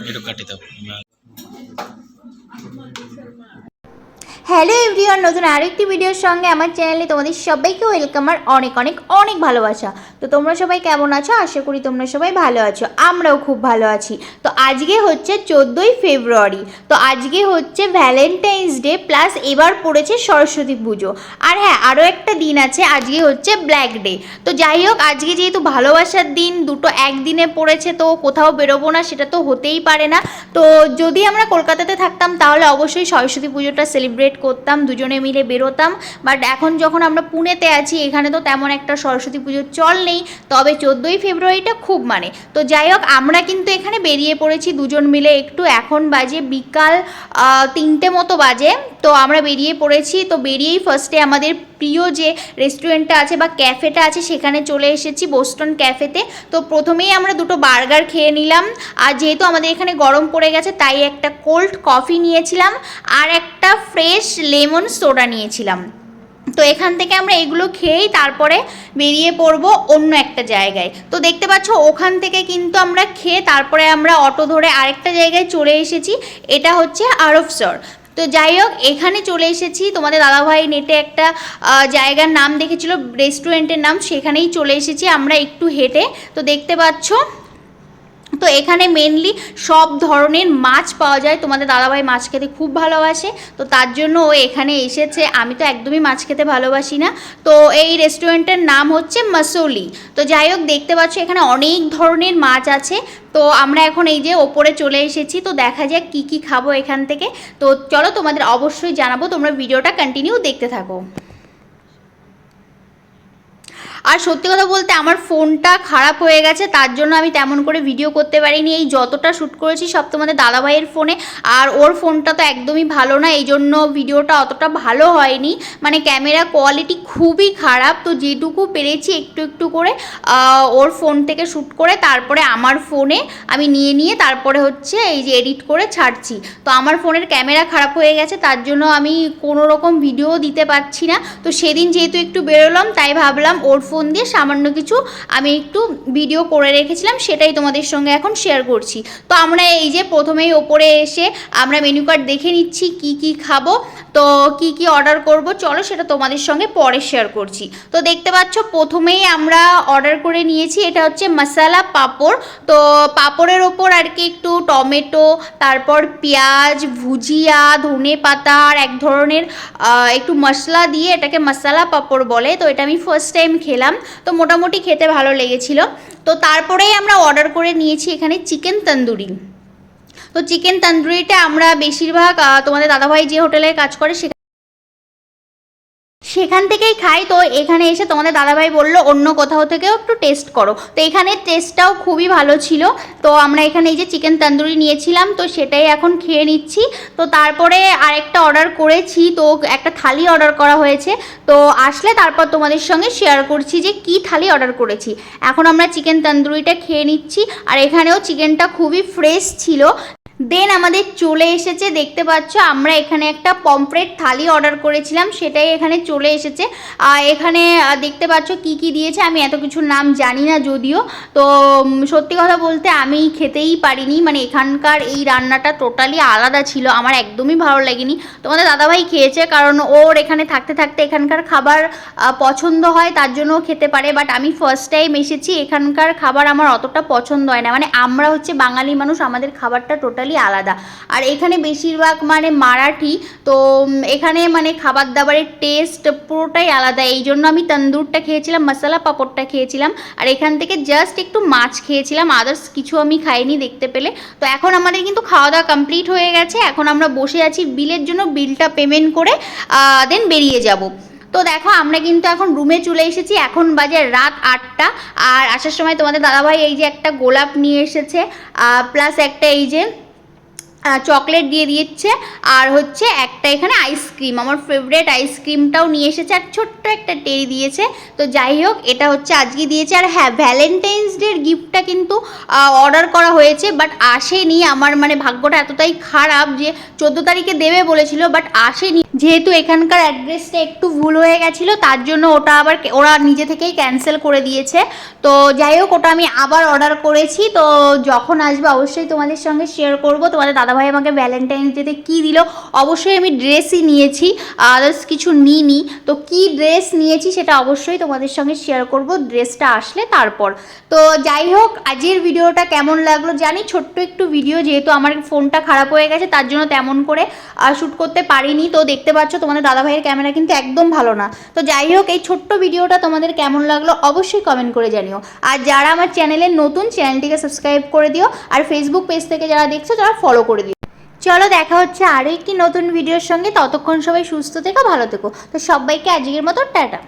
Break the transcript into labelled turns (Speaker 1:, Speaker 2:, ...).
Speaker 1: একটু কাটি দাও।
Speaker 2: হ্যালো এভরিওয়ান, নতুন আরেকটি ভিডিওর সঙ্গে আমার চ্যানেলে তোমাদের সবাইকে ওয়েলকাম আর অনেক অনেক অনেক ভালোবাসা। তো তোমরা সবাই কেমন আছো? আশা করি তোমরা সবাই ভালো আছো, আমরাও খুব ভালো আছি। তো আজকে হচ্ছে 14ই ফেব্রুয়ারি। তো আজকে হচ্ছে ভ্যালেন্টাইন্স ডে প্লাস এবার পড়েছে সরস্বতী পুজো। আর হ্যাঁ, আরও একটা দিন আছে, আজকে হচ্ছে ব্ল্যাক ডে। তো যাই হোক, আজকে যেহেতু ভালোবাসার দিন, দুটো একদিনে পড়েছে, তো কোথাও বেরোবো না সেটা তো হতেই পারে না। তো যদি আমরা কলকাতাতে থাকতাম তাহলে অবশ্যই সরস্বতী পুজোটা সেলিব্রেট করতাম, দুজনে মিলে বেরোতাম। বাট এখন যখন আমরা পুনেতে আছি, এখানে তো তেমন একটা সরস্বতী পুজোর চল নেই। তবে 14ই ফেব্রুয়ারিটা খুব মানে। তো যাই হোক, আমরা কিন্তু এখানে বেরিয়ে পড়েছি দুজন মিলে। একটু এখন বাজে বিকাল 3টে মতো বাজে। তো আমরা বেরিয়ে পড়েছি। তো বেরিয়েই ফার্স্টে আমাদের প্রিয় যে রেস্টুরেন্টটা আছে বা ক্যাফেটা আছে সেখানে চলে এসেছি, বোস্টন ক্যাফেতে। তো প্রথমেই আমরা দুটো বার্গার খেয়ে নিলাম। আর যেহেতু আমাদের এখানে গরম পড়ে গেছে তাই একটা কোল্ড কফি নিয়েছিলাম আর একটা ফ্রেশ লেমন সোডা নিয়েছিলাম। তো এখান থেকে আমরা এগুলো খেয়েই তারপরে বেরিয়ে পড়বো অন্য একটা জায়গায়। তো দেখতে পাচ্ছ ওখান থেকে কিন্তু আমরা খেয়ে তারপরে আমরা অটো ধরে আরেকটা জায়গায় চলে এসেছি। এটা হচ্ছে আরবসর। তো যাই হোক, এখানে চলে এসেছি। তোমাদের দাদাভাই নেটে একটা জায়গার নাম দেখেছিল, রেস্টুরেন্টের নাম, সেখানেই চলে এসেছি আমরা একটু হেঁটে। তো দেখতে পাচ্ছ, তো এখানে মেনলি সব ধরনের মাছ পাওয়া যায়। তোমাদের দাদাভাই মাছ খেতে খুব ভালোবাসে, তো তার জন্য ও এখানে এসেছে। আমি তো একদমই মাছ খেতে ভালোবাসি না। তো এই রেস্টুরেন্টের নাম হচ্ছে মাসৌলি। তো যাই হোক, দেখতে পাচ্ছ এখানে অনেক ধরনের মাছ আছে। তো আমরা এখন এই যে ওপরে চলে এসেছি। তো দেখা যাক কী কী খাবো এখান থেকে। তো চলো, তোমাদের অবশ্যই জানাবো, তোমরা ভিডিওটা কন্টিনিউ দেখতে থাকো। আর সত্যি কথা বলতে আমার ফোনটা খারাপ হয়ে গেছে, তার জন্য আমি তেমন করে ভিডিও করতে পারিনি। এই যতটা শ্যুট করেছি সব তোমাদের দাদাভাইয়ের ফোনে, আর ওর ফোনটা তো একদমই ভালো না, এই জন্য ভিডিওটা অতটা ভালো হয়নি। মানে ক্যামেরা কোয়ালিটি খুবই খারাপ। তো যেটুকু পেরেছি একটু একটু করে ওর ফোন থেকে শ্যুট করে তারপরে আমার ফোনে আমি নিয়ে তারপরে হচ্ছে এই যে এডিট করে ছাড়ছি। তো আমার ফোনের ক্যামেরা খারাপ হয়ে গেছে, তার জন্য আমি কোনো রকম ভিডিও দিতে পারছি না। তো সেদিন যেহেতু একটু বেরোলাম তাই ভাবলাম ওর ফোন দিয়ে সামান্য কিছু আমি একটু ভিডিও করে রেখেছিলাম, সেটাই তোমাদের সঙ্গে এখন শেয়ার করছি। তো আমরা এই যে প্রথমেই ওপরে এসে আমরা মেনু কার্ড দেখে নিচ্ছি কি কি খাবো, তো কি কি অর্ডার করব চলো সেটা তোমাদের সঙ্গে পরে শেয়ার করছি। তো দেখতে পাচ্ছ প্রথমেই আমরা অর্ডার করে নিয়েছি, এটা হচ্ছে মশালা পাঁপড়। তো পাঁপড়ের ওপর আর কি একটু টমেটো, তারপর পেঁয়াজ, ভুজিয়া, ধনে পাতা আর এক ধরনের একটু মশলা দিয়ে এটাকে মশালা পাঁপড় বলে। তো এটা আমি ফার্স্ট টাইম খেলাম, তো মোটামুটি খেতে ভালো লেগেছিল। তো তারপরেই আমরা অর্ডার করে নিয়েছি এখানে চিকেন তন্দুরি। তো চিকেন তন্দুরিটা আমরা বেশিরভাগ তোমাদের দাদাভাই যে হোটেলে কাজ করে সেখান থেকেই খাই। তো এখানে এসে তোমাদের দাদাভাই বললো অন্য কোথাও থেকেও একটু টেস্ট করো। তো এখানে টেস্টটাও খুবই ভালো ছিল। তো আমরা এখানে এই যে চিকেন তন্দুরি নিয়েছিলাম, তো সেটাই এখন খেয়ে নিচ্ছি। তো তারপরে আরেকটা অর্ডার করেছি, তো একটা থালি অর্ডার করা হয়েছে। তো আসলে তারপর তোমাদের সঙ্গে শেয়ার করছি যে কি থালি অর্ডার করেছি। এখন আমরা চিকেন তন্দুরিটা খেয়ে নিচ্ছি, আর এখানেও চিকেনটা খুবই ফ্রেশ ছিল। দেন আমাদের চলে এসেছে, দেখতে পাচ্ছ আমরা এখানে একটা পমফ্রেট থালি অর্ডার করেছিলাম, সেটাই এখানে চলে এসেছে। এখানে দেখতে পাচ্ছ কি কি দিয়েছে, আমি এত কিছুর নাম জানি না যদিও। তো সত্যি কথা বলতে আমি খেতেই পারিনি, মানে এখানকার এই রান্নাটা টোটালি আলাদা ছিল, আমার একদমই ভালো লাগেনি। তোমাদের দাদাভাই খেয়েছে, কারণ ওর এখানে থাকতে থাকতে এখানকার খাবার পছন্দ হয়, তার জন্য খেতে পারে। বাট আমি ফার্স্ট টাইম এসেছি, এখানকার খাবার আমার অতটা পছন্দ হয় না। মানে আমরা হচ্ছে বাঙালি মানুষ, আমাদের খাবারটা টোটালি আলাদা। আর এখানে বেশিরভাগ মানে মারাঠি, তো এখানে মানে খাবার দাবারের টেস্ট পুরোটাই আলাদা। এই জন্য আমি তন্দুরটা খেয়েছিলাম, মশলা পাঁপড়টা খেয়েছিলাম, আর এখান থেকে জাস্ট একটু মাছ খেয়েছিলাম, আদার্স কিছু আমি খাইনি দেখতে পেলে। তো এখন আমাদের কিন্তু খাওয়া দাওয়া কমপ্লিট হয়ে গেছে, এখন আমরা বসে আছি বিলের জন্য, বিলটা পেমেন্ট করে দেন বেরিয়ে যাব। তো দেখো আমরা কিন্তু এখন রুমে চলে এসেছি, এখন বাজে রাত 8টা। আর আসার সময় তোমাদের দাদাভাই এই যে একটা গোলাপ নিয়ে এসেছে, প্লাস একটা এই যে চকলেট দিয়ে দিচ্ছে, আর হচ্ছে একটা এখানে আইসক্রিম, আমার ফেভারিট আইসক্রিমটাও নিয়ে এসেছে, আর ছোট্ট একটা টেরি দিয়েছে। তো যাই হোক, এটা হচ্ছে আজকে দিয়েছে। আর হ্যাঁ, ভ্যালেন্টাইন্স ডের গিফটটা কিন্তু অর্ডার করা হয়েছে, বাট আসেনি। আমার মানে ভাগ্যটা এতটাই খারাপ যে 14 তারিখে দেবে বলেছিল, বাট আসেনি। যেহেতু এখানকার অ্যাড্রেসটা একটু ভুল হয়ে গেছিলো, তার জন্য ওটা আবার ওরা নিজে থেকেই ক্যান্সেল করে দিয়েছে। তো যাই হোক, ওটা আমি আবার অর্ডার করেছি। তো যখন আসবে অবশ্যই তোমাদের সঙ্গে শেয়ার করব। তোমাদের দাদাভাই আমাকে ভ্যালেন্টাইন্স ডেতে কী দিল, অবশ্যই আমি ড্রেসই নিয়েছি, আদার্স কিছু নিইনি। তো কী ড্রেস নিয়েছি সেটা অবশ্যই তোমাদের সঙ্গে শেয়ার করব ড্রেসটা আসলে তারপর। তো যাই হোক, আজকের ভিডিওটা কেমন লাগলো জানি, ছোট্ট একটু ভিডিও, যেহেতু আমার ফোনটা খারাপ হয়ে গেছে তার জন্য তেমন করে শ্যুট করতে পারিনি। তো দেখতে পাচ্ছ তোমাদের দাদাভাইয়ের ক্যামেরা কিন্তু একদম ভালো না। তো যাই হোক, এই ছোট্ট ভিডিওটা তোমাদের কেমন লাগলো অবশ্যই কমেন্ট করে জানিও। আর যারা আমার চ্যানেলে নতুন, চ্যানেলটিকে সাবস্ক্রাইব করে দিও, আর ফেসবুক পেজ থেকে যারা দেখছো তারা ফলো করে দিও। চলো, দেখা হচ্ছে আরও একটি নতুন ভিডিওর সঙ্গে। ততক্ষণ সবাই সুস্থ থেকো, ভালো থেকো। তো সবাইকে আজকের মতো টাটা।